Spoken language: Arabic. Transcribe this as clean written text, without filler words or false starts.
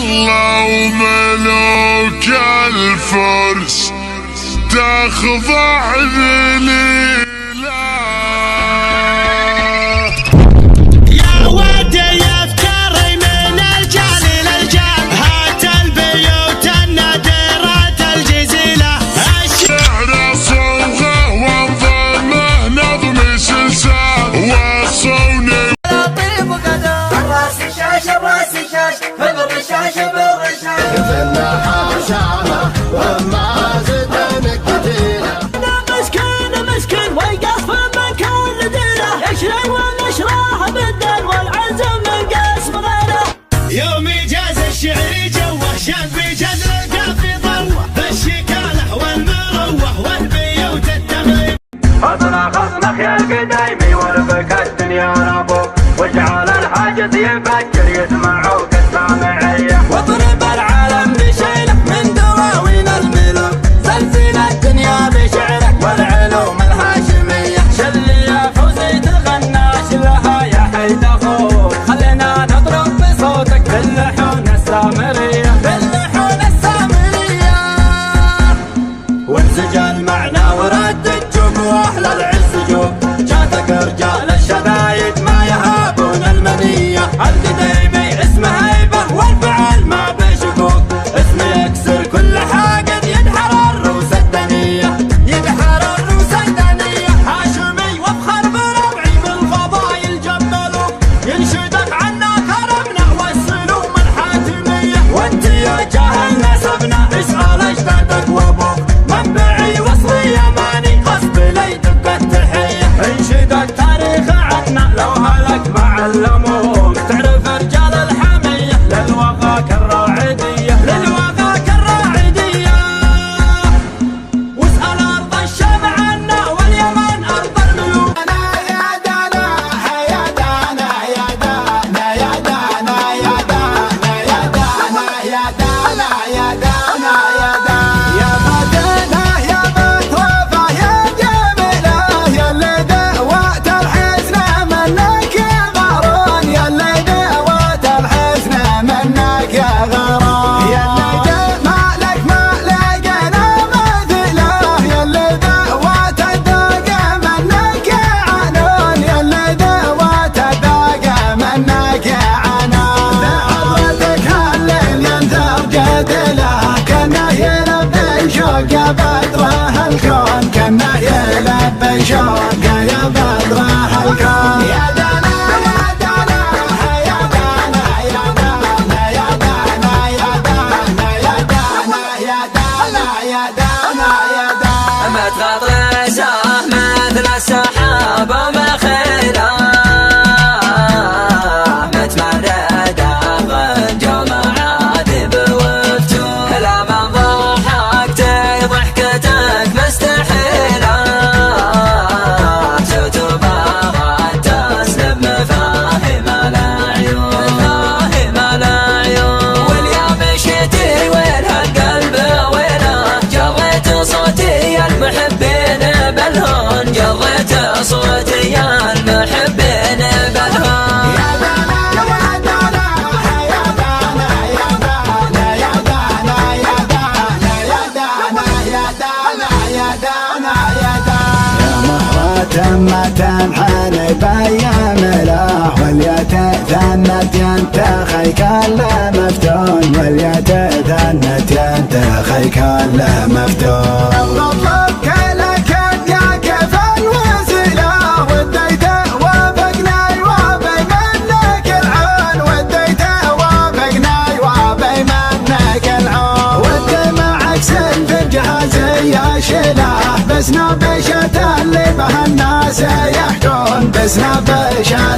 الله وملوك الفرس تخضع ذليله. يا ودي افتري من الجال للجال، هات البيوت النادرة الجزيلة. الشعر صوغه وانظمه نظم سلسال وصوني لطيف وقدر الراس شاش الراس شاش بالرشاش بالرشاش كفلنا حاشانا وما زدنا كتينا. انا مسكين ويقف من كل ديره، يشري ونشراه بالدين والعزم من قسم غيره. يوم جاز الشعر جوه شاب جذر القافي ضوه، بالشكاله والمروه والبيوت التمرين. خصنا يا القدايمي وربك الدنيا ربوك، واجعل الحاجز يفكر يسمعوك السامعيه. واضرب العالم بشيلك من دواوين الملوك، زلزل الدنيا بشعرك والعلوم الهاشميه. شلي يا فوزي تغناش لها يا حيد اخوك، خلينا نضرب بصوتك باللحون السامريه. باللحون السامريه وامزج المعنى ورد الجوق واحلى العز جوق. جاتك رجال الشدايد ما يهابون المنيه. القديمي اسمه هيبه والفعل ما بشكوك، اسمه يكسر كل حاقد يدحر الروس الدنيه. يدحر الروس الدنيه. هاشمي وافخر بربعي بالفضايل جملوك، ينشدك عنا كرمنا والسلوم الحاتميه. وانت يا جاهل نسبنا اسأل اجدادك وابوك، منبعي وصلي يماني غصب لي دق التحيه. انشدك تاريخ عنا لو هلك ما علموك، تعرف رجال الحميه للوغاك الراعديه. للوغاك الراعديه. واسأل ارض الشام عنا واليمن ارض الملوك. يا دانا يا دانا يا دانا يا دانا يا دانا يا دانا يا دانا يا دانا يا دانا يا بدنا يا بتوفى يا جميلة، يا اللي دوات الحزن منك يا غرون، يا اللي دوات الحزن منك يا غرون، يا اللي جمالك ما لقينا مثله، يا اللي دوات الداقة منك يا عنون، يا اللي دوات الداقة منك يا عنون. لحضرتك هالليل ينثر جدله، كانه يلبي شوق يا بدره الكون، كانه يلبي شوق يا بدره الكون. يا دانا يا دانا يا دانا يا دانا يا دانا يا دانا يا دانا يا دانا يا دانا يا دانا. متغطرسه مثل السحاب ومخيله، متمرده غنج ومعاذب وفتون. لمن ضحكت ضحكتك مستحيله، ستبغى تسلب مفاهيم العيون. مفاهيم العيون. واليوم شتي وينها القلب وينه، جريت صوتي المحبين بالهون. جريت صوتي المحبين بالهون. يا دانا يا دانا يا دانا يا دانا يا دانا يا دانا يا دانا يا دانا يا دانا يا دانا. يا مهرة ما تنحني بأيام له، واليت ثنت ينتخي كل مفتون، واليت ثنت ينتخي كل مفتون. مطلبك لك يا كيف الوسيلة، وديته وافقناي وابي منك العون، وديته وافقناي وابي منك العون. ودي معك سلف الجهازي اشيله، بس نبشة اللي بها الناس يحكون، بس نبشة